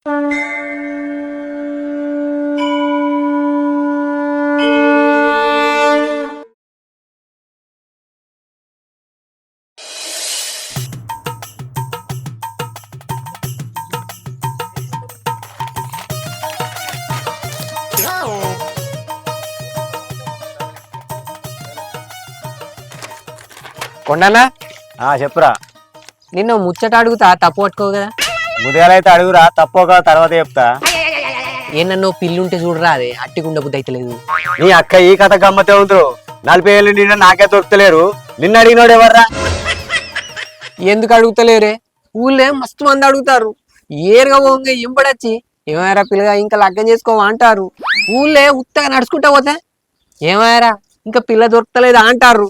కొండన్నా చెప్పురా. నిన్ను ముచ్చట అడుగుతా తప్పు పట్టుకో కదా. ఉదయాలైతే అడుగురా, తప్పక తర్వాత చెప్తా. ఏనన్నో పిల్లుంటే చూడరా, అదే అట్టిగుండ బుద్ధి అయితే లేదు. నీ అక్క ఈ కథ గమ్మతే ఉందరు. 40 ఏళ్ళు నిన్న నాకే దొరుకుతలేరు. నిన్న అడిగినోడు ఎవర్రా? ఎందుకు అడుగుతలేరే? ఊళ్ళే మస్తు మంది అడుగుతారు. ఏరుగా పోంగా ఇంపడచ్చి ఏమాయరా పిల్లగా ఇంకా లగ్గం చేసుకోవా అంటారు. ఊళ్ళే ఉత్తగా నడుచుకుంటా పోతే ఏమాయరా ఇంకా పిల్ల దొరుకుతలేదా అంటారు.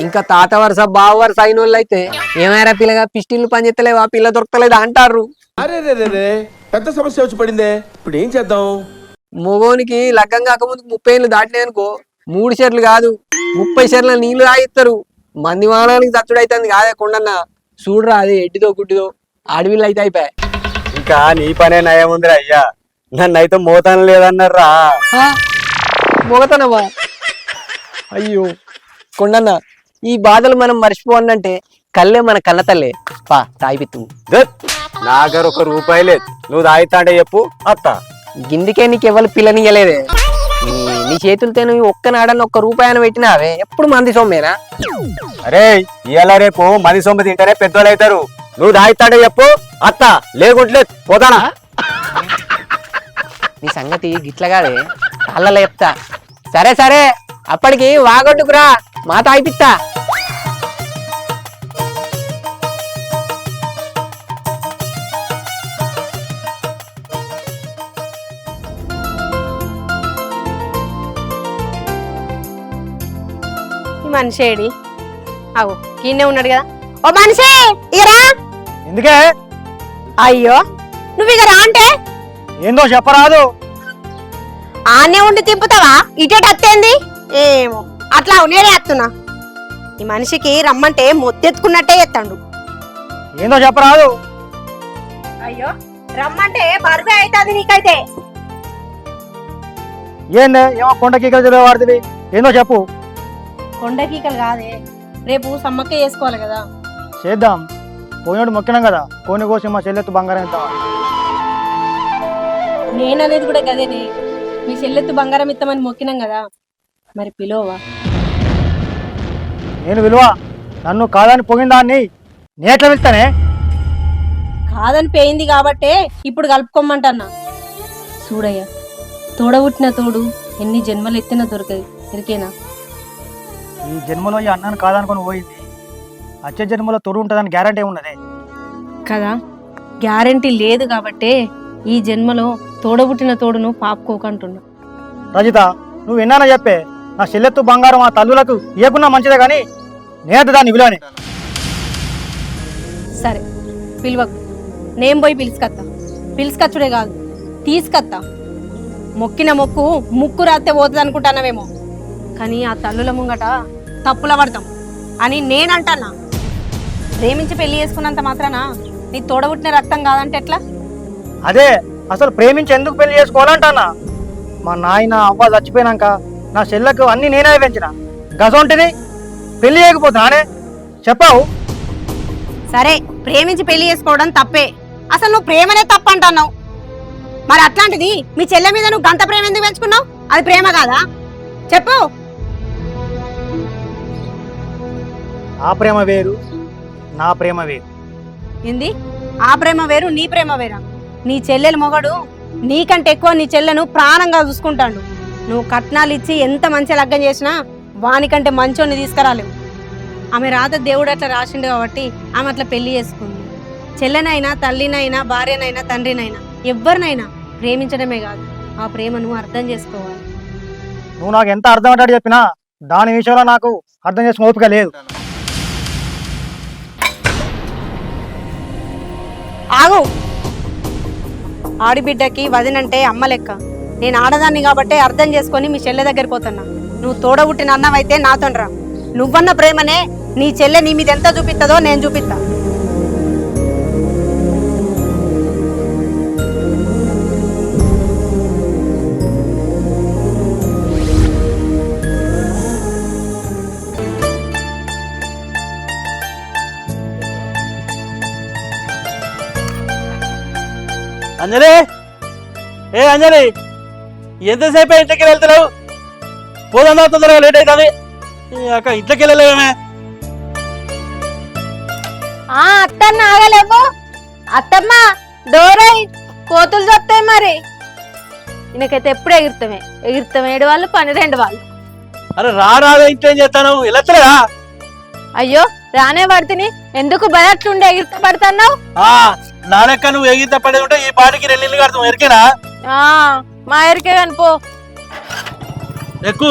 ఇంకా తాత వరుస బావ వరుస అయిన వాళ్ళు అయితే ఏమైనా పిల్లగా పిస్టిల్లు పని చేస్తలేవా పిల్ల దొరకలేదా అంటారు. అరే పెద్ద సమస్య వచ్చి పడిందే, ఇప్పుడు ఏం చేద్దాం? మగోనికి లగ్గం కాకముందు 30 ఏళ్ళు దాటినాయి అనుకో, 3 షర్లు కాదు 30 షర్ల నీళ్లు తాగిస్తారు. మంది మానానికి దచ్చుడైతుంది కాదే కొండన్న. చూడరా అది ఎడ్డిదో గుడ్డిదో అడవిలో అయితే అయిపోయాయి. ఇంకా నీ పనే నయం ఉందిరా అయ్యా. నన్ను అయితే మోతాను లేదన్నారా. మోగతనవా? అయ్యో కొండన్న, ఈ బాధలు మనం మర్చిపోవాలంటే కళ్ళే మన కళ్ళ తల్లే. పా తాగిపిత్తు. నా దగ్గర 1 రూపాయి లేదు. నువ్వు తాగుతా అంటే చెప్పు అత్త. గిందికే నీకు ఎవరు పిల్లనియలేదే. నీ చేతులతో నువ్వు ఒక్కనాడని 1 రూపాయన పెట్టినావే. ఎప్పుడు మంది సొమ్మేనా? అరే ఇవాళ రేపు మంది సొమ్ము తింటేనే పెద్దోళ్ళు అవుతారు. నువ్వు తాగుతా అంటే చెప్పు అత్త, లేకుంటలే పోతానా. నీ సంగతి గిట్లగాదే, కళ్ళలో చెప్తా. సరే సరే, అప్పటికి వాగొట్టుకురా, మా తాగిపిత్తా. ఈ మనిషి ఏడి? అవు ఈయనే ఉన్నాడు కదా. ఓ మనిషి ఇగరా. ఎందుకే? అయ్యో నువ్వు ఇక రా అంటే ఏందో చెప్పరాదు. ఆనే ఉండి తిప్పుతావా? ఇటేట అత్తేంది? ఏమో అట్లా నేనే ఎత్తున్నా. ఈ మనిషికి రమ్మంటే మొత్తెత్తుకున్నట్టే ఎత్తాడు. ఏందో చెప్పరాదు. అయ్యో రమ్మంటే బరువే అవుతుంది నీకైతే. ఏందే ఏమో కొండకీకలు వాడుతుంది. ఏందో చెప్పు. కొండకీకలు కాదే, రేపు సమ్మక్క చేసుకోవాలి కదా. చేద్దాం. పోయినోడు మొక్కినాం కదా, కోని కోసి మా చెల్లెత్తు బంగారం ఇద్దాం. నేననేది కూడా గదేనే, మీ చెల్లెత్తు బంగారం ఇస్తామని మొక్కినాం కదా. మరి పిలువవా? నేను విలువ నన్ను కాదని పోయిన దాన్ని నేట్లా వెళ్తానే. కాదని పోయింది కాబట్టే ఇప్పుడు కలుపుకోమంటన్నా. చూడయ్యా, తోడబుట్టిన తోడు ఎన్ని జన్మలు ఎత్తినా దొరకదు, ఎరికేనా? ఈ జన్మలో ఈ అన్నాను కాదనుకొని పోయింది, వచ్చే జన్మలో తోడు ఉంటుందని గ్యారంటీ ఉన్నదే కదా. గ్యారంటీ లేదు కాబట్టే ఈ జన్మలో తోడబుట్టిన తోడును పాపుకోకంటున్నా. రజిత, నువ్వు విన్నానా చెప్పే, నా చెల్లెత్తు బంగారం ఆ తల్లులకు ఇవ్వకున్నా మంచిదే కానీ నేత దాన్ని విలువని. సరే పిలువకు, నేను పోయి పిలుచుకత్తా. పిలుచుకచ్చుడే కాదు, తీసుకత్తా. మొక్కిన మొక్కు ముక్కు రాస్తే పోతుంది అనుకుంటున్నావేమో, కానీ ఆ తల్లుల ముంగట తప్పుల పడతాం అని నేనంటన్నా. ప్రేమించి పెళ్లి చేసుకున్నంత మాత్రాన నీ తోడబుట్టిన రక్తం కాదంటే ఎట్లా? అదే అసలు ప్రేమించి ఎందుకు పెళ్లి చేసుకోవాలంటానా. మా నాయన అవ్వ చచ్చిపోయినాక నా చెల్లెకు అన్ని నేనే పెంచిన గజంటిని పెళ్లి చేయకపోతున్నానే చెప్పావు. సరే ప్రేమించి పెళ్లి చేసుకోవడం తప్పే, అసలు నువ్వు ప్రేమనే తప్పు అంటున్నావు. మరి అట్లాంటిది మీ చెల్లె మీద నువ్వు గంత ప్రేమ ఎందుకు పెంచుకున్నావు? అది ప్రేమ కాదా చెప్పు. ఆ ప్రేమ వేరు, నా ప్రేమ వేరు. ఏంది? ఆ ప్రేమ వేరు, నీ ప్రేమ వేరా? నీ చెల్లెలు మొగడు నీకంటే ఎక్కువ నీ చెల్లెను ప్రాణంగా చూసుకుంటాడు. నువ్వు కట్నాలు ఇచ్చి ఎంత మంచి లగ్గం చేసినా వానికంటే మంచోని తీసుకురాలేవు. ఆమె రాత దేవుడు అట్లా రాసిండు కాబట్టి ఆమె అట్లా పెళ్లి చేసుకుంది. చెల్లెనైనా, తల్లినైనా, భార్యనైనా, తండ్రినైనా, ఎవరినైనా ప్రేమించడమే కాదు, ఆ ప్రేమను అర్థం చేసుకోవాలి. నువ్వు నాకు ఎంత అర్థం అంటాడు చెప్పినా దాని విషయంలో నాకు అర్థం చేసుకునే ఓపిక లేదు. ఆగు. ఆడిబిడ్డకి వదినంటే అమ్మ లెక్క. నేను ఆడదాన్ని కాబట్టి అర్థం చేసుకొని మీ చెల్లె దగ్గరికి పోతున్నా. నువ్వు తోడబుట్టిన అన్నవైతే నాతోనరా. నువ్వన్న ప్రేమనే నీ చెల్లె నీ మీద ఎంత చూపిస్తుందో నేను చూపిస్తా. అంజలి, ఏ అంజలి, ఎంతసేపు ఇంట్లోకి వెళ్తున్నావు? పోదా తొందరగా, లేట్ అవుతుంది. అక్క ఇంట్లోకి వెళ్ళలేమే? అత్తమ్మ ఆగలేవు. అత్తమ్మ డోరై, కోతులు చూస్తాయి మరి. ఈయనకైతే ఎప్పుడు ఎగిరితాం 7 వాళ్ళు 12 వాళ్ళు. అరే రాదే, ఇంట్లో ఏం చేస్తాను? వెళ్ళలేదా? అయ్యో రానే పడుతుంది, ఎందుకు బయట్లుండి ఎగిరిత పడుతున్నావు? నా లెక్క నువ్వు ఎగిరిత పడేది ఉంటే ఈ పాటికి 2 ఇల్లు కడతాం. ఎరికేనా? మా ఎరికే కనిపో. ఎక్కు.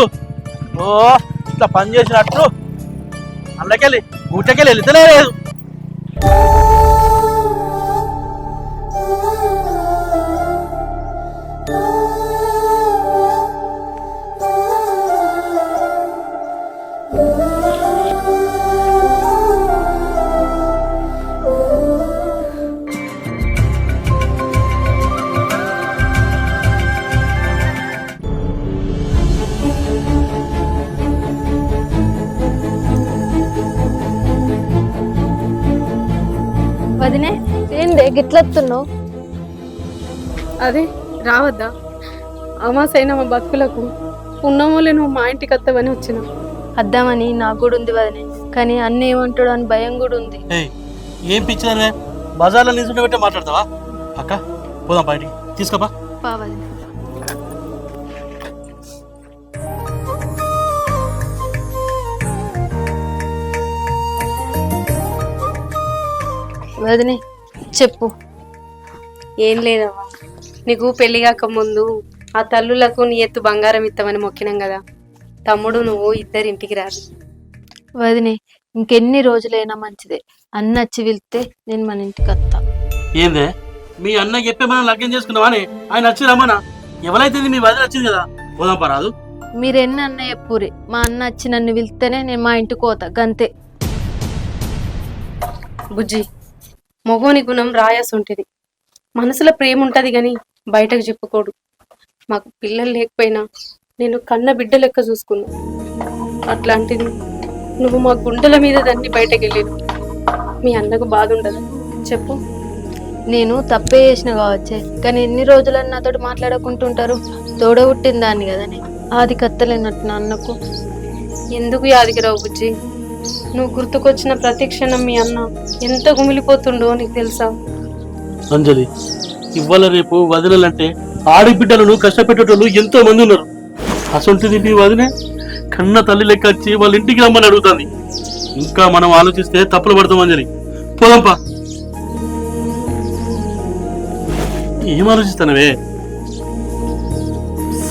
ఓ ఇట్లా పని చేసినట్టు అందుకెళ్ళి ఊటకెళ్ళి వెళ్తేనే లేదు. వదినే ఏందే గిట్లొస్తున్నావు? అదే రావద్దా? అమాసైన మా బతుకులకు ఉన్నమూలే నువ్వు మా ఇంటికి వస్తావని వచ్చిన. అద్దామని నాకు కూడా ఉంది వదినే, కానీ అన్న ఏమంటాడు అని భయం కూడా ఉంది. ఏం పిచ్చిదానే, బజార్లో నిల్చుంటే పెట్టే మాట్లాడతావా? అక్క పోదాం బయటికి, తీసుకోపా. వదినే చెప్పు. ఏం లేదవ్వా, నీకు పెళ్లి కాక ముందు ఆ తల్లులకు నీ ఎత్తు బంగారం ఇస్తామని మొక్కినాం కదా. తమ్ముడు నువ్వు ఇద్దరింటికి రాదు. వదినే ఇంకెన్ని రోజులైనా మంచిదే, అన్న వచ్చి వెళ్తే నేను మన ఇంటికి వస్తా. ఏందే మీ అన్న చెప్పే మనం లగ్నం చేసుకున్నావా అని? ఆయన వచ్చి రమ్మనా? ఎవరైతే మీ వదిలి వచ్చింది కదా, పోదాం పరాదు. మీరెన్ని అన్న చెప్పురే, మా అన్న వచ్చి నన్ను వెళ్తేనే నేను మా ఇంటికి పోతా గంతే. బుజ్జి, మొగోని గుణం రాయాసి ఉంటుంది. మనసులో ప్రేమ ఉంటది గాని బయటకు చెప్పుకోడు. మాకు పిల్లలు లేకపోయినా నేను కన్న బిడ్డ లెక్క చూసుకున్నా. అట్లాంటిది నువ్వు మా గుండెల మీద దాన్ని బయటకు వెళ్ళిను. మీ అన్నకు బాధ ఉండదు చెప్పు. నేను తప్పే చేసిన కావచ్చే, కానీ ఎన్ని రోజులని నాతోటి మాట్లాడుకుంటుంటారు? తోడబుట్టిన దాన్ని కదా నేను, ఆది కత్తలేనట్టు నా అన్నకు. ఎందుకు యాదికి రావు బుజ్జి? నువ్వు గుర్తుకొచ్చిన ప్రతి క్షణం మీ అన్న ఎంత గుమిలిపోతుండో నీకు తెలుసా? అంజలి, ఇవాళ రేపు వదిలేలంటే ఆడబిడ్డలను కష్టపెట్టేటోళ్ళు ఎంతో మంది ఉన్నారు. అసొంటిది మీ వదిలే కన్న తల్లి లెక్క వచ్చి వాళ్ళ ఇంటికి రమ్మని అడుగుతుంది. ఇంకా మనం ఆలోచిస్తే తప్పులు పడతాం అంజలి. పోదాంపా. ఏం ఆలోచిస్తానవే?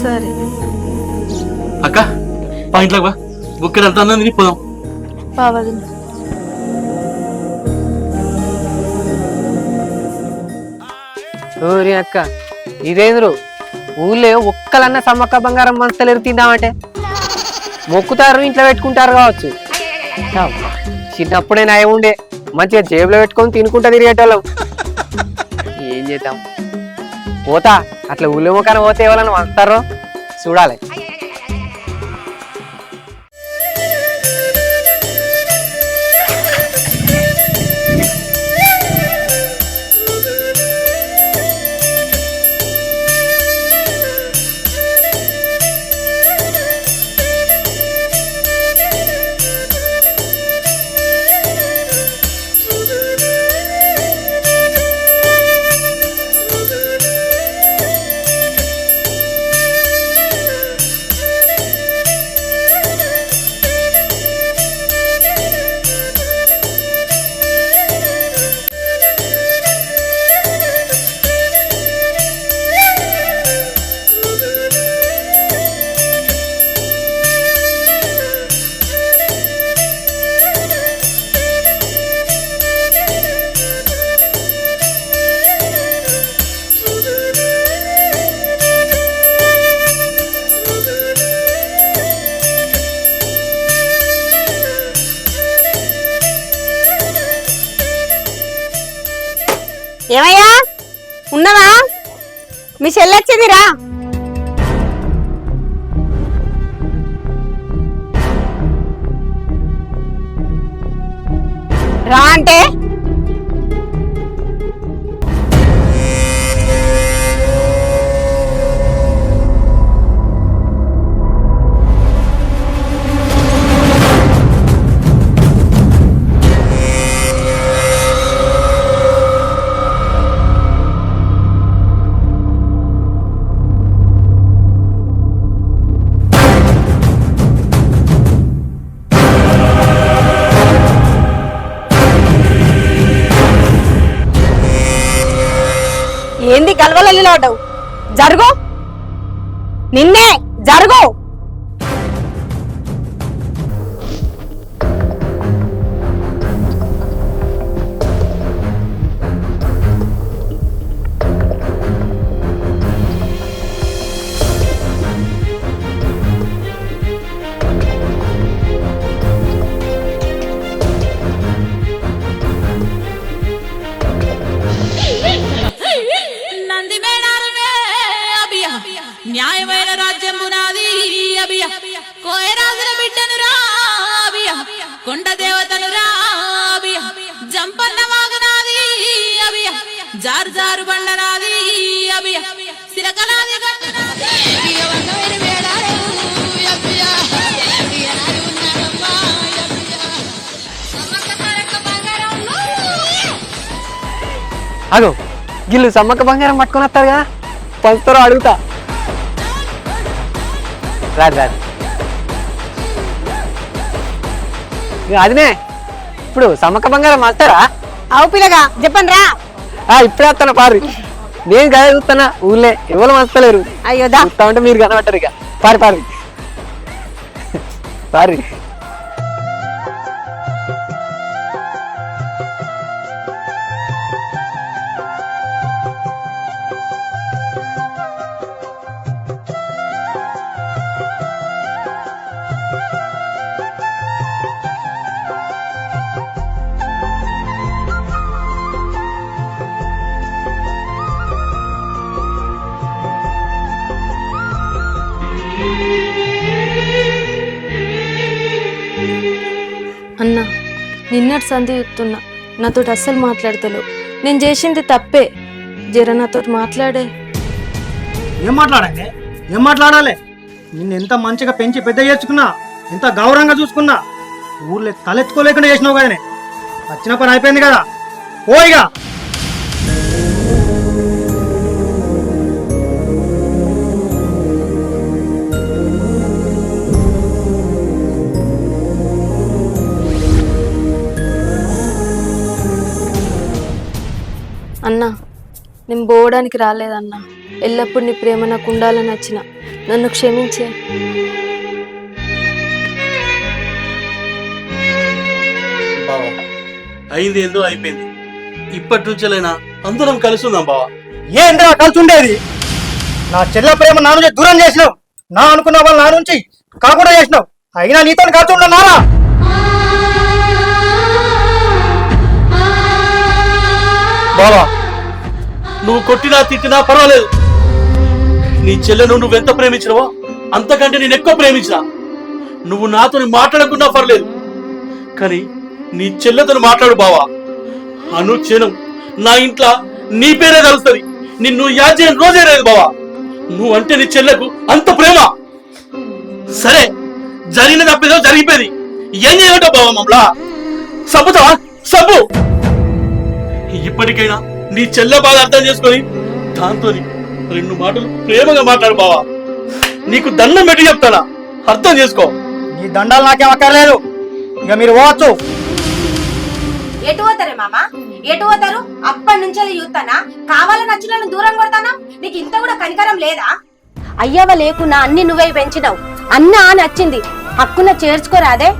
సరే అక్క పా, ఇంట్లోకి బా. బుక్కడ అంతా అన్నది పోదాం. పావదిన ఓరి అక్క, ఇదేంద్రు ఊళ్ళో ఒక్కలన్న సమ్మక్క బంగారం మనస్తలేరు తిందామంటే మొక్కుతారు, ఇంట్లో పెట్టుకుంటారు కావచ్చు. చిన్నప్పుడే నయం ఉండే, మంచిగా జేబులో పెట్టుకొని తినుకుంటా తిరిగేటోళ్ళం. ఏం చేద్దాం, పోతా అట్లా ఊళ్ళో మొక్కన పోతే ఎవరన్నా వస్తారో చూడాలి. ఏమయ్యా ఉన్నవా? మీ చెల్లొచ్చిందిరా. రా అంటే ఏంది గల్వలో నిలబడ్డావు? జరుగు, నిన్నే జరుగు. నంది మేడారమే అబియ న్యాయమైన రాజ్యం పునాది అబియ కోయరాజుల బిడ్డను రా అబియ కొండ దేవతను రా అబియ జంపన్న వాగనాది అబియ జారు జారు బండనాది అబియ సిరకనాది గట్టునాది అబియ వంగవేరు మేడారం అబియ అబియ నాది ఉన్నాడమ్మా అబియ సమ్మక్క సారక్క బంగారం అగో గిల్లు సమ్మక్క బంగారం పట్టుకొని వస్తారు కదా, పంచుతారో అడుగుతా. రాదు రాదు. అదినే ఇప్పుడు సమ్మక్క బంగారం వస్తారా? అవు పిల్లగా చెప్పండి రా. ఇప్పుడే వస్తాను పారి. నేను కదా చూస్తానా, ఊళ్ళే ఎవరు వస్తలేరు. అయ్యో దా. చూస్తా ఉంటే మీరు కనబట్టారు. ఇక పారి పారి పారి. అన్న నిన్నటి సంధి చెప్తున్నా, నాతో అస్సలు మాట్లాడతలేవు. నేను చేసింది తప్పే, జర నాతో మాట్లాడే. ఏం మాట్లాడండి? ఏం మాట్లాడాలి? నిన్ను ఎంత మంచిగా పెంచి పెద్ద చేసుకున్నా, ఎంత గౌరవంగా చూసుకున్నా, ఊర్లో తలెత్తుకోలేకుండా చేసినావు కదనే. వచ్చిన పని అయిపోయింది కదా, పోయిగా. అన్నా నేను పోవడానికి రాలేదన్నా, ఎల్లప్పుడు నీ ప్రేమ నాకు ఉండాలని వచ్చిన, నన్ను క్షమించే. బావా అయింది ఏందో అయిపోయింది, ఇప్పటి నుంచేలైనా అందరం కలిసి ఉందాం బావా. ఏంద్రా కలిసి ఉండేది? నా చెల్ల ప్రేమ నా నుంచి దూరం చేసినావు, నా అనుకున్న వాళ్ళు నా నుంచి కాకుండా చేసినావు. అయినా నీతో కలిసి ఉన్నారా? బావా నువ్వు కొట్టినా తిట్టినా పర్వాలేదు, నీ చెల్లెను నువ్వెంత ప్రేమించినవో అంతకంటే నేను ఎక్కువ ప్రేమించిన. నువ్వు నాతో మాట్లాడకున్నా పర్లేదు, కానీ నీ చెల్లెతో మాట్లాడు బావా. అనుక్షణం నా ఇంట్లో నీ పేరే కలుస్తుంది, నిన్ను యాద్ చేయని రోజే లేదు బావా. నువ్వంటే నీ చెల్లెకు అంత ప్రేమ. సరే జరిగిన తప్పేదో జరిగిపోయింది, ఏం చేయమంటావు బావా? మమ్మల్లా సబ్బుతావా? సబ్బు. ఇప్పటికైనా నీ చెల్లె బాగా అర్థం చేసుకొని దాంతో 2 మాటలు ప్రేమగా మాట్లాడు బావా. నీకు దండం పెట్టి చెప్తానా, అర్థం చేసుకో. నీ దండాలు నాకేం అక్కర్లేదు, ఇక మీరు పోవచ్చు. ఎటు పోతారే మామ? ఎటు పోతారు? అప్పటి నుంచి చూస్తానా కావాలని నచ్చిన దూరం కొడతానా? నీకు ఇంత కూడా కనికరం లేదా? అయ్యవ లేకున్నా అన్ని నువ్వే పెంచినావు, అన్నా నచ్చింది హక్కున చేర్చుకోరాదే.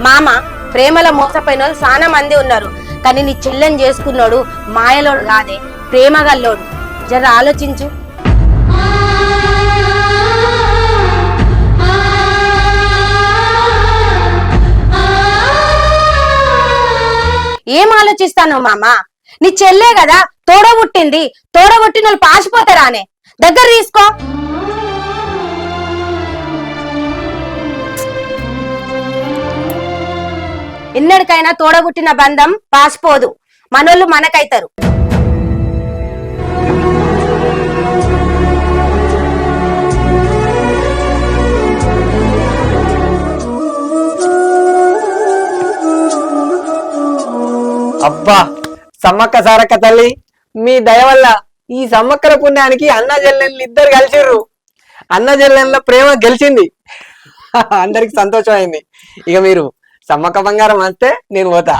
మామ ప్రేమలో మోసపోయిన వాళ్ళు చాలా మంది ఉన్నారు, కానీ నీ చెల్లెని చేసుకున్నాడు మాయలోడు కాదే, ప్రేమగల్లోడు. జర ఆలోచించు. ఏం ఆలోచిస్తాను మామ? నీ చెల్లే కదా తోడబుట్టింది, తోడబుట్టిన వాళ్ళు పాసిపోతారానే. దగ్గర తీసుకో. ఎన్నడికైనా తోడబుట్టిన బంధం పాసిపోదు, మనోళ్ళు మనకైతారు. అబ్బా సమ్మక్క సారక్క తల్లి, మీ దయ వల్ల ఈ సమ్మక్కల పుణ్యానికి అన్న చెల్లెళ్ళు ఇద్దరు కలిసిర్రు. అన్న చెల్లెళ్ళ ప్రేమ గెలిచింది, అందరికి సంతోషం అయింది. ఇక మీరు సమ్మక్క బంగారం వస్తే నేను పోతా.